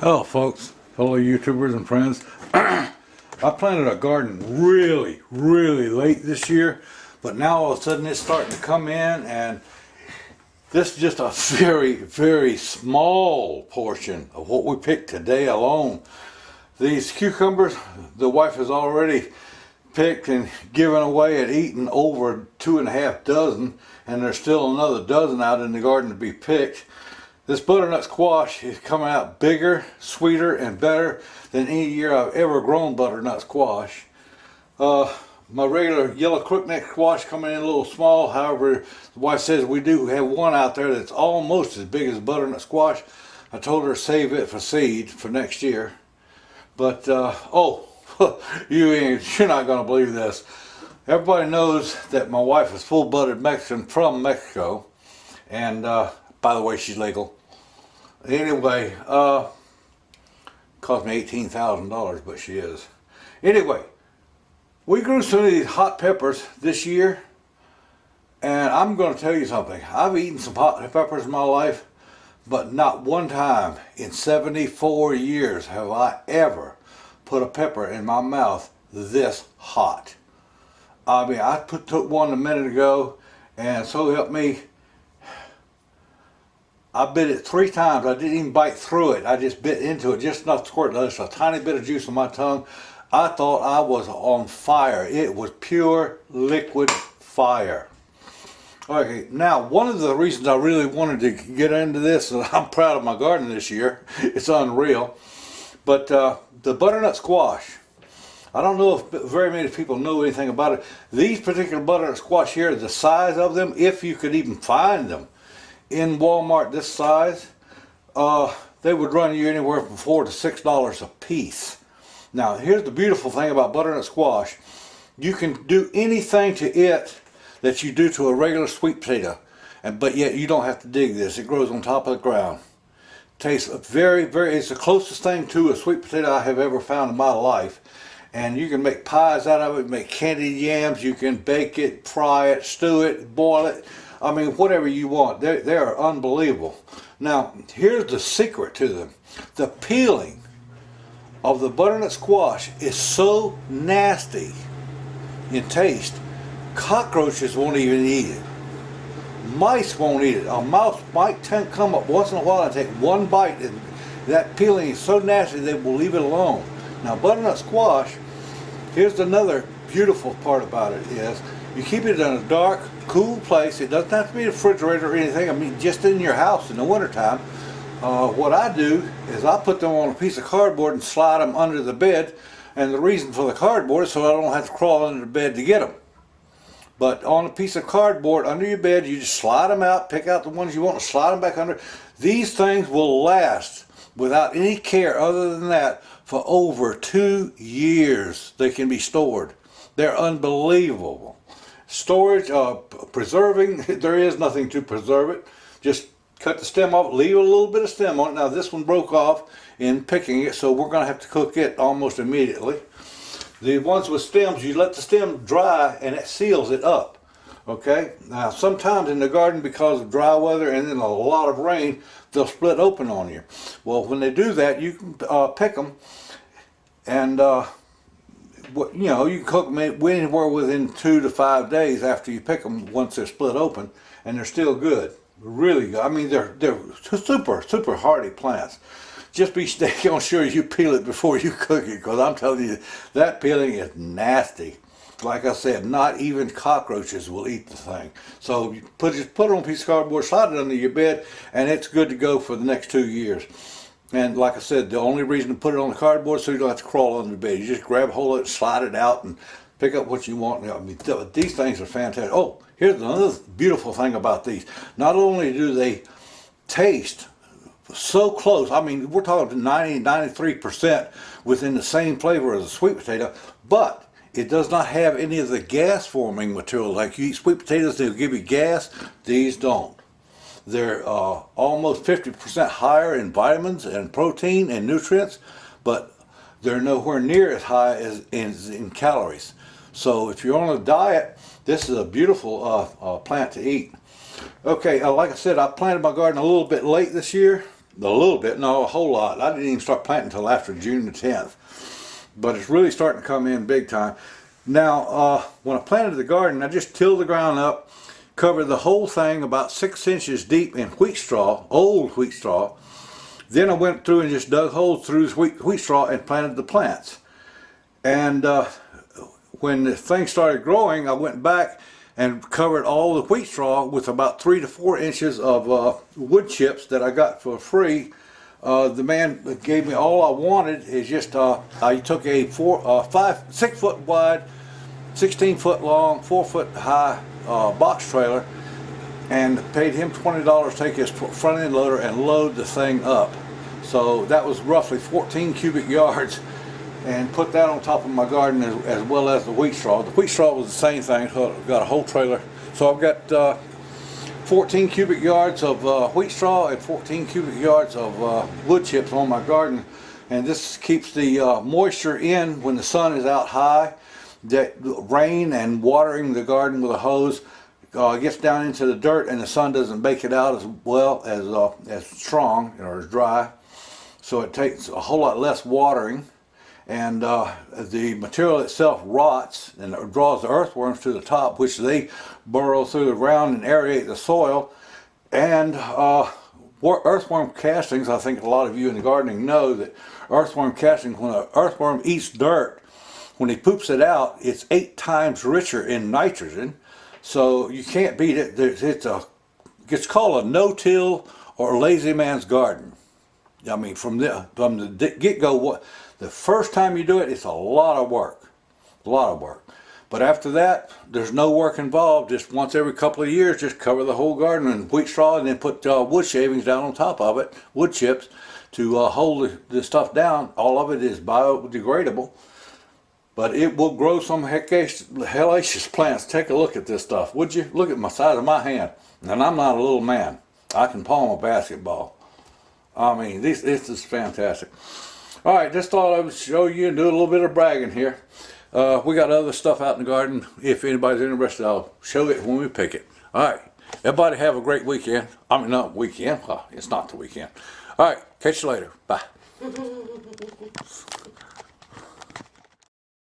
Hello folks, fellow YouTubers and friends. I planted a garden really late this year, but now all of a sudden it's starting to come in, and this is just a very small portion of what we picked today alone. These cucumbers, the wife has already picked and given away and eaten over 2.5 dozen, and there's still another dozen out in the garden to be picked. This butternut squash is coming out bigger, sweeter, and better than any year I've ever grown butternut squash. My regular yellow crookneck squash coming in a little small. However, the wife says we do have one out there that's almost as big as butternut squash. I told her to save it for seed for next year. But, you're not going to believe this. Everybody knows that my wife is full-blooded Mexican from Mexico. And, by the way, she's legal. Anyway, cost me $18,000, but she is. Anyway, we grew some of these hot peppers this year, and I'm going to tell you something. I've eaten some hot peppers in my life, but not one time in 74 years have I ever put a pepper in my mouth this hot. I mean, I took one a minute ago, and so help me, I bit it 3 times. I didn't even bite through it. I just bit into it just enough to squirt just a tiny bit of juice on my tongue. I thought I was on fire. It was pure liquid fire. Okay, now one of the reasons I really wanted to get into this, and I'm proud of my garden this year, it's unreal, but the butternut squash, I don't know if very many people know anything about it. These particular butternut squash here, the size of them, if you could even find them in Walmart this size, they would run you anywhere from $4 to $6 a piece. Now here's the beautiful thing about butternut squash. You can do anything to it that you do to a regular sweet potato, but yet you don't have to dig this. It grows on top of the ground. Tastes it's the closest thing to a sweet potato I have ever found in my life. And you can make pies out of it, make candied yams, you can bake it, fry it, stew it, boil it. I mean, whatever you want. They are unbelievable. Now, here's the secret to them. The peeling of the butternut squash is so nasty in taste, cockroaches won't even eat it. Mice won't eat it. A mouse might come up once in a while and take one bite, and that peeling is so nasty they will leave it alone. Now, butternut squash, here's another beautiful part about it is, you keep it in a dark, cool place. It doesn't have to be a refrigerator or anything. I mean, just in your house in the wintertime. What I do is I put them on a piece of cardboard and slide them under the bed. And the reason for the cardboard is so I don't have to crawl under the bed to get them. But on a piece of cardboard under your bed, you just slide them out, pick out the ones you want, and slide them back under. These things will last without any care other than that for over 2 years. They can be stored. They're unbelievable. Storage, preserving, there is nothing to preserve it. Just cut the stem off, leave a little bit of stem on it. Now this one broke off in picking it, so we're going to have to cook it almost immediately. The ones with stems, you let the stem dry and it seals it up. Okay, now sometimes in the garden, because of dry weather and then a lot of rain, they'll split open on you. Well, when they do that, you can pick them, and you can cook them anywhere within 2 to 5 days after you pick them. Once they're split open, and they're still good, really good. I mean, they're super hardy plants. Just be on sure you peel it before you cook it, because I'm telling you, that peeling is nasty. Like I said, not even cockroaches will eat the thing. So you just put it on a piece of cardboard, slide it under your bed, and it's good to go for the next 2 years. And like I said, the only reason to put it on the cardboard is so you don't have to crawl under the bed. You just grab a hold of it, slide it out, and pick up what you want. I mean, these things are fantastic. Oh, here's another beautiful thing about these. Not only do they taste so close, I mean, we're talking 93% within the same flavor as a sweet potato, but it does not have any of the gas forming material. Like you eat sweet potatoes, they'll give you gas. These don't. They're almost 50% higher in vitamins and protein and nutrients, but they're nowhere near as high as in calories. So if you're on a diet, this is a beautiful plant to eat. Okay, like I said, I planted my garden a little bit late this year. A little bit, no, a whole lot. I didn't even start planting until after June the 10th. But it's really starting to come in big time. Now, when I planted the garden, I just tilled the ground up, covered the whole thing about 6 inches deep in wheat straw, old wheat straw. Then I went through and just dug holes through the wheat straw and planted the plants. And when the thing started growing, I went back and covered all the wheat straw with about 3 to 4 inches of wood chips that I got for free. The man gave me all I wanted. Is just I took a 6 foot wide, 16 foot long, 4 foot high box trailer, and paid him $20 to take his front end loader and load the thing up. So that was roughly 14 cubic yards, and put that on top of my garden as well as the wheat straw. The wheat straw was the same thing. So I've got a whole trailer. So I've got 14 cubic yards of wheat straw and 14 cubic yards of wood chips on my garden. And this keeps the moisture in when the sun is out high. That rain and watering the garden with a hose gets down into the dirt, and the sun doesn't bake it out as well as strong or as dry. So it takes a whole lot less watering. And the material itself rots and it draws the earthworms to the top, which they burrow through the ground and aerate the soil. And earthworm castings, I think a lot of you in the gardening know that earthworm castings, when an earthworm eats dirt, when he poops it out, it's 8 times richer in nitrogen. So you can't beat it. It's called a no-till or a lazy man's garden. I mean, from the get-go, the first time you do it, it's a lot of work. A lot of work. But after that, there's no work involved. Just once every couple of years, just cover the whole garden in wheat straw and then put wood shavings down on top of it, wood chips, to hold the stuff down. All of it is biodegradable. But it will grow some hellacious plants. Take a look at this stuff, would you? Look at the size of my hand. And I'm not a little man. I can palm a basketball. I mean, this is fantastic. All right, just thought I would show you and do a little bit of bragging here. We got other stuff out in the garden. If anybody's interested, I'll show it when we pick it. All right, everybody have a great weekend. I mean, not weekend. It's not the weekend. All right, catch you later. Bye.